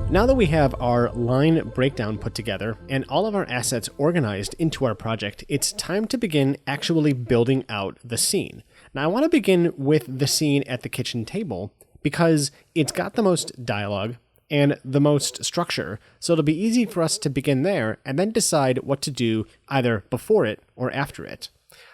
Now that we have our line breakdown put together and all of our assets organized into our project, it's time to begin actually building out the scene. Now I want to begin with the scene at the kitchen table because it's got the most dialogue and the most structure, so it'll be easy for us to begin there and then decide what to do either before it or after it.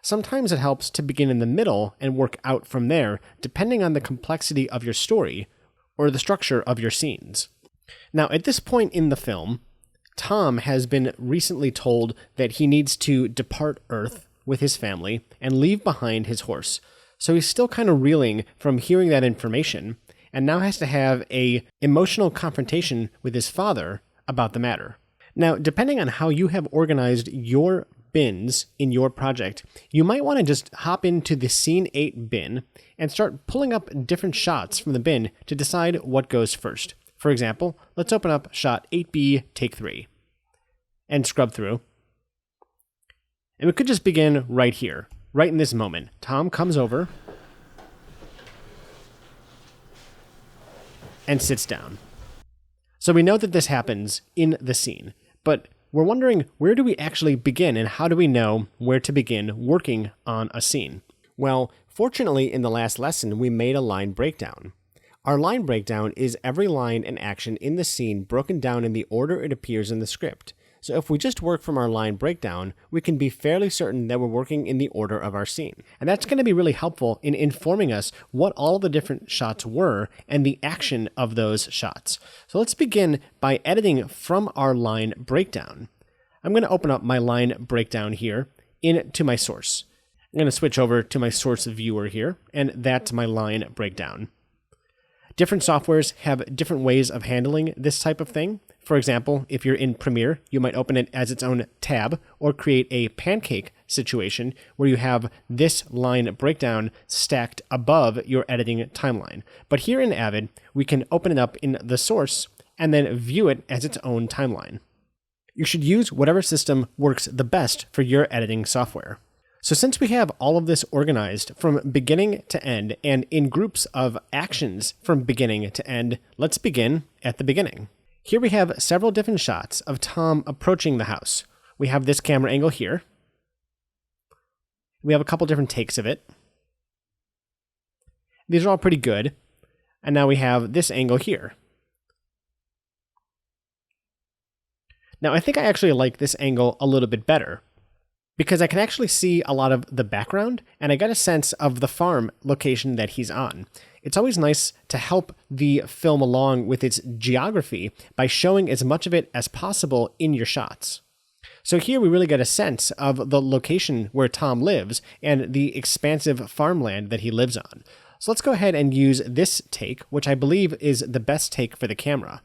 Sometimes it helps to begin in the middle and work out from there, depending on the complexity of your story or the structure of your scenes. Now, at this point in the film, Tom has been recently told that he needs to depart Earth with his family and leave behind his horse. So he's still kind of reeling from hearing that information and now has to have an emotional confrontation with his father about the matter. Now, depending on how you have organized your bins in your project, you might want to just hop into the Scene 8 bin and start pulling up different shots from the bin to decide what goes first. For example, let's open up shot 8B, take 3, and scrub through. And we could just begin right here, right in this moment. Tom comes over and sits down. So we know that this happens in the scene, but we're wondering, where do we actually begin and how do we know where to begin working on a scene? Well, fortunately, in the last lesson, we made a line breakdown. Our line breakdown is every line and action in the scene broken down in the order it appears in the script. So if we just work from our line breakdown, we can be fairly certain that we're working in the order of our scene. And that's going to be really helpful in informing us what all the different shots were and the action of those shots. So let's begin by editing from our line breakdown. I'm going to open up my line breakdown here into my source. I'm going to switch over to my source viewer here, and that's my line breakdown. Different softwares have different ways of handling this type of thing. For example, if you're in Premiere, you might open it as its own tab or create a pancake situation where you have this line breakdown stacked above your editing timeline. But here in Avid, we can open it up in the source and then view it as its own timeline. You should use whatever system works the best for your editing software. So since we have all of this organized from beginning to end and in groups of actions from beginning to end, let's begin at the beginning. Here we have several different shots of Tom approaching the house. We have this camera angle here. We have a couple different takes of it. These are all pretty good. And now we have this angle here. Now I think I actually like this angle a little bit better, because I can actually see a lot of the background, and I get a sense of the farm location that he's on. It's always nice to help the film along with its geography by showing as much of it as possible in your shots. So here we really get a sense of the location where Tom lives and the expansive farmland that he lives on. So let's go ahead and use this take, which I believe is the best take for the camera.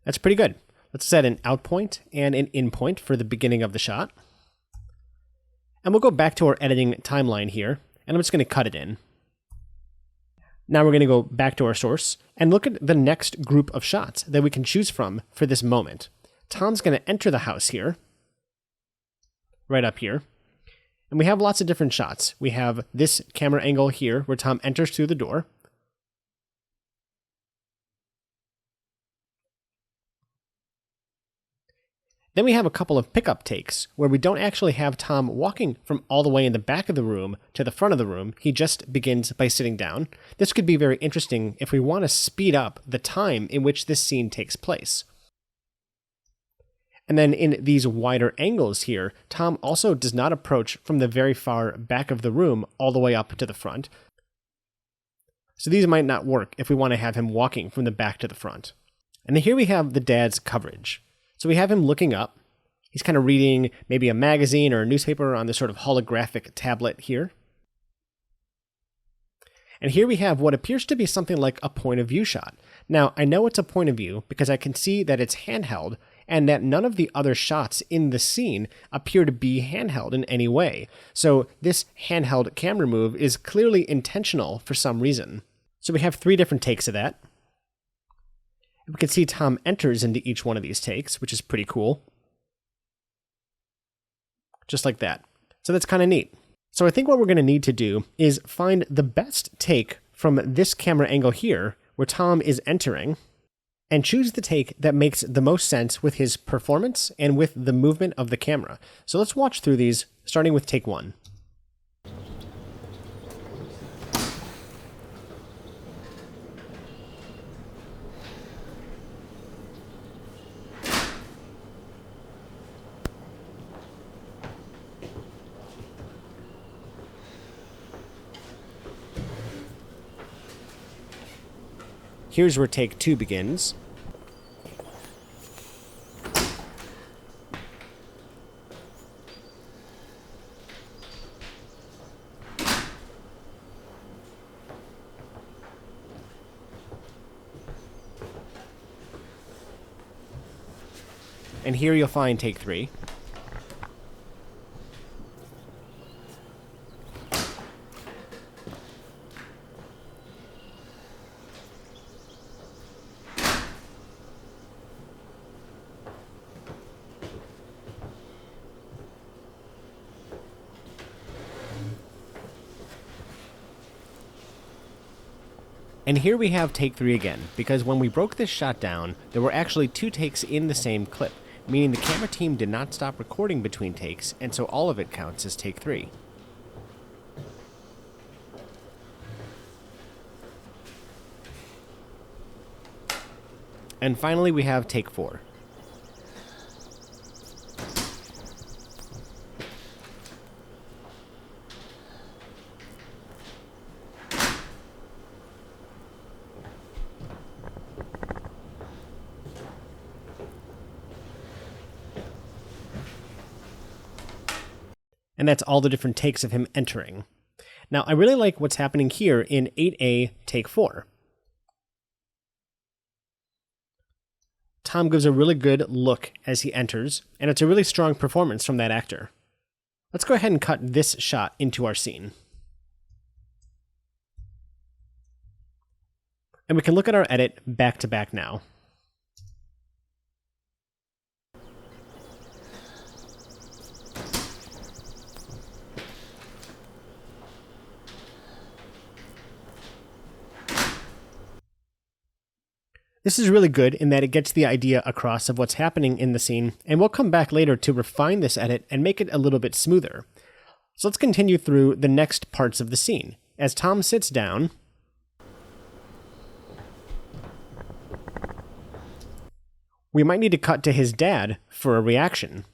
That's pretty good. Let's set an out point and an in point for the beginning of the shot. And we'll go back to our editing timeline here, and I'm just going to cut it in. Now we're going to go back to our source and look at the next group of shots that we can choose from for this moment. Tom's going to enter the house here, right up here. And we have lots of different shots. We have this camera angle here where Tom enters through the door. Then we have a couple of pickup takes where we don't actually have Tom walking from all the way in the back of the room to the front of the room. He just begins by sitting down. This could be very interesting if we want to speed up the time in which this scene takes place. And then in these wider angles here, Tom also does not approach from the very far back of the room all the way up to the front. So these might not work if we want to have him walking from the back to the front. And then here we have the dad's coverage. So we have him looking up. He's kind of reading maybe a magazine or a newspaper on this sort of holographic tablet here. And here we have what appears to be something like a point of view shot. Now, I know it's a point of view because I can see that it's handheld and that none of the other shots in the scene appear to be handheld in any way. So this handheld camera move is clearly intentional for some reason. So we have 3 different takes of that. We can see Tom enters into each one of these takes, which is pretty cool. Just like that. So that's kind of neat. So I think what we're going to need to do is find the best take from this camera angle here, where Tom is entering, and choose the take that makes the most sense with his performance and with the movement of the camera. So let's watch through these, starting with take 1. Here's where take 2 begins. And here you'll find take 3. And here we have take 3 again, because when we broke this shot down, there were actually 2 takes in the same clip, meaning the camera team did not stop recording between takes, and so all of it counts as take 3. And finally we have take 4. And that's all the different takes of him entering. Now, I really like what's happening here in 8A take 4. Tom gives a really good look as he enters, and it's a really strong performance from that actor. Let's go ahead and cut this shot into our scene. And we can look at our edit back to back now. This is really good in that it gets the idea across of what's happening in the scene, and we'll come back later to refine this edit and make it a little bit smoother. So let's continue through the next parts of the scene. As Tom sits down, we might need to cut to his dad for a reaction.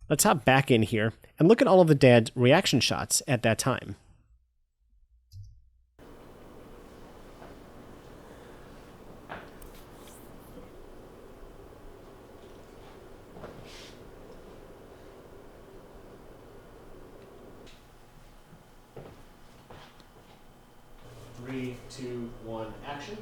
Let's hop back in here and look at all of the dad's reaction shots at that time. Three, two, one, action.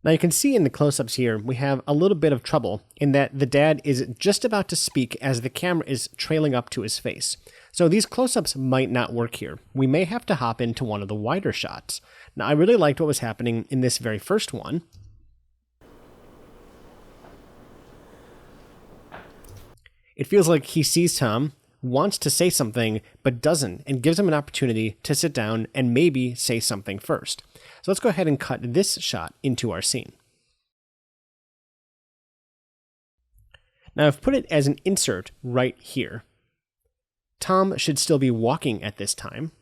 Now you can see in the close-ups here, we have a little bit of trouble in that the dad is just about to speak as the camera is trailing up to his face. So these close-ups might not work here. We may have to hop into one of the wider shots. Now I really liked what was happening in this very first one. It feels like he sees Tom, wants to say something, but doesn't, and gives him an opportunity to sit down and maybe say something first. So let's go ahead and cut this shot into our scene. Now I've put it as an insert right here. Tom should still be walking at this time.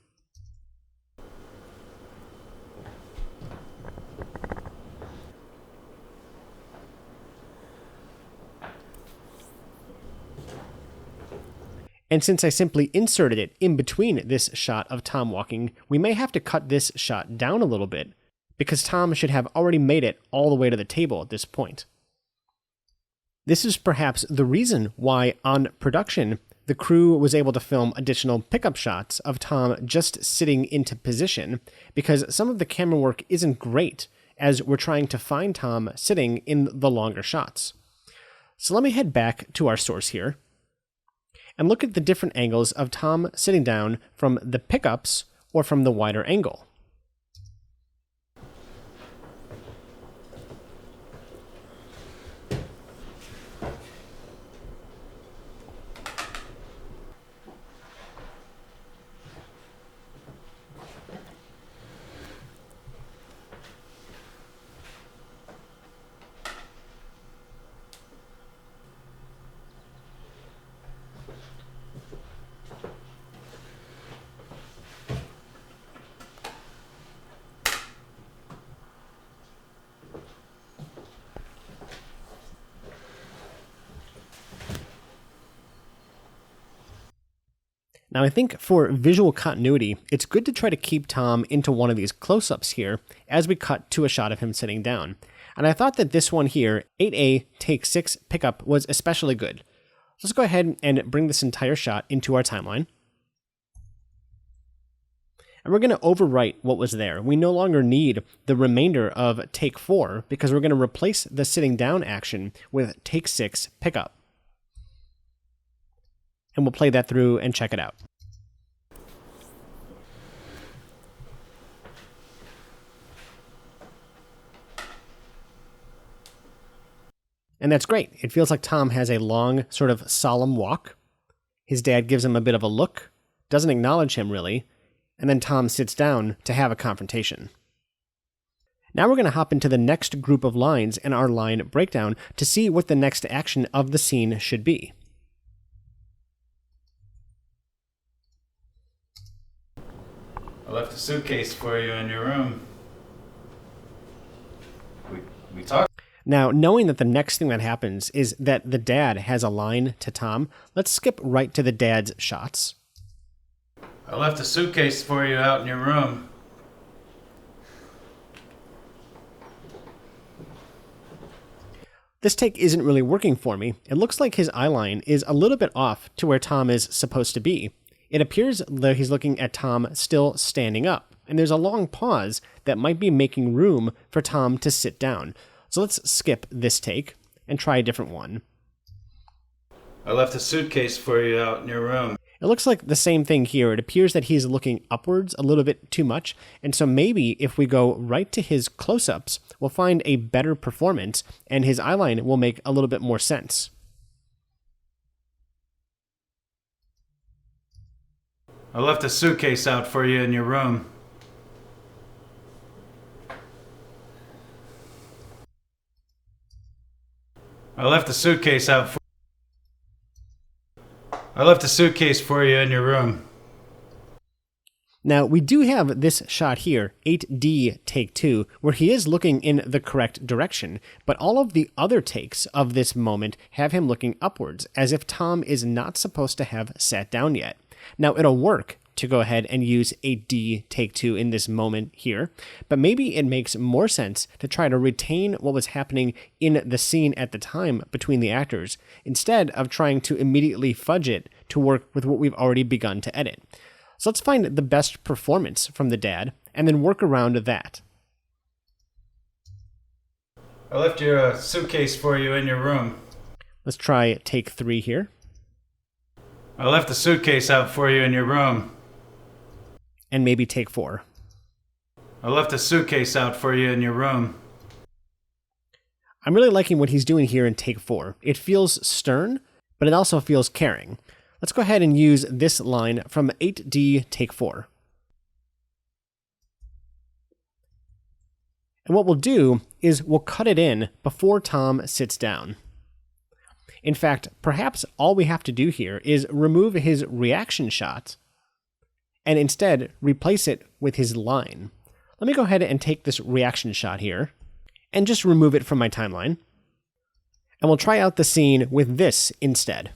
And since I simply inserted it in between this shot of Tom walking, we may have to cut this shot down a little bit, because Tom should have already made it all the way to the table at this point. This is perhaps the reason why on production, the crew was able to film additional pickup shots of Tom just sitting into position, because some of the camera work isn't great as we're trying to find Tom sitting in the longer shots. So let me head back to our source here and look at the different angles of Tom sitting down from the pickups or from the wider angle. Now I think for visual continuity, it's good to try to keep Tom into one of these close-ups here as we cut to a shot of him sitting down. And I thought that this one here, 8A take 6 pickup, was especially good. So let's go ahead and bring this entire shot into our timeline. And we're going to overwrite what was there. We no longer need the remainder of take 4 because we're going to replace the sitting down action with take 6 pickup. And we'll play that through and check it out. And that's great. It feels like Tom has a long, sort of solemn walk. His dad gives him a bit of a look, doesn't acknowledge him really, and then Tom sits down to have a confrontation. Now we're going to hop into the next group of lines in our line breakdown to see what the next action of the scene should be. I left a suitcase for you in your room. We talked. Now, knowing that the next thing that happens is that the dad has a line to Tom, let's skip right to the dad's shots. I left a suitcase for you out in your room. This take isn't really working for me. It looks like his eye line is a little bit off to where Tom is supposed to be. It appears that he's looking at Tom still standing up, and there's a long pause that might be making room for Tom to sit down. So let's skip this take and try a different one. I left a suitcase for you out in your room. It looks like the same thing here. It appears that he's looking upwards a little bit too much, and so maybe if we go right to his close-ups, we'll find a better performance, and his eyeline will make a little bit more sense. I left a suitcase out for you in your room. I left a suitcase for you in your room. Now, we do have this shot here, 8D take 2, where he is looking in the correct direction, but all of the other takes of this moment have him looking upwards, as if Tom is not supposed to have sat down yet. Now, it'll work to go ahead and use 8D take 2 in this moment here, but maybe it makes more sense to try to retain what was happening in the scene at the time between the actors, instead of trying to immediately fudge it to work with what we've already begun to edit. So let's find the best performance from the dad, and then work around that. I left your suitcase for you in your room. Let's try take 3 here. I left the suitcase out for you in your room. And maybe take 4. I left a suitcase out for you in your room. I'm really liking what he's doing here in take 4. It feels stern, but it also feels caring. Let's go ahead and use this line from 8D take 4. And what we'll do is we'll cut it in before Tom sits down. In fact, perhaps all we have to do here is remove his reaction shot and instead replace it with his line. Let me go ahead and take this reaction shot here and just remove it from my timeline. And we'll try out the scene with this instead.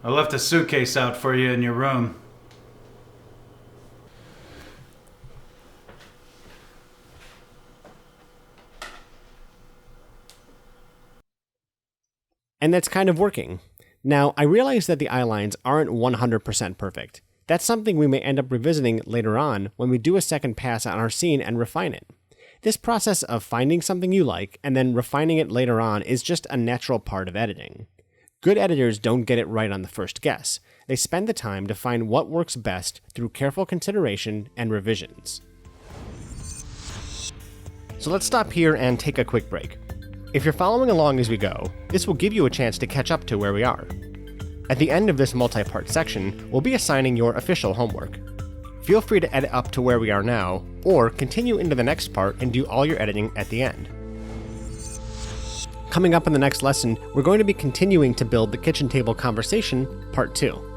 I left a suitcase out for you in your room. And that's kind of working. Now, I realize that the eye lines aren't 100% perfect. That's something we may end up revisiting later on when we do a second pass on our scene and refine it. This process of finding something you like and then refining it later on is just a natural part of editing. Good editors don't get it right on the first guess. They spend the time to find what works best through careful consideration and revisions. So let's stop here and take a quick break. If you're following along as we go, this will give you a chance to catch up to where we are. At the end of this multi-part section, we'll be assigning your official homework. Feel free to edit up to where we are now, or continue into the next part and do all your editing at the end. Coming up in the next lesson, we're going to be continuing to build the kitchen table conversation, part 2.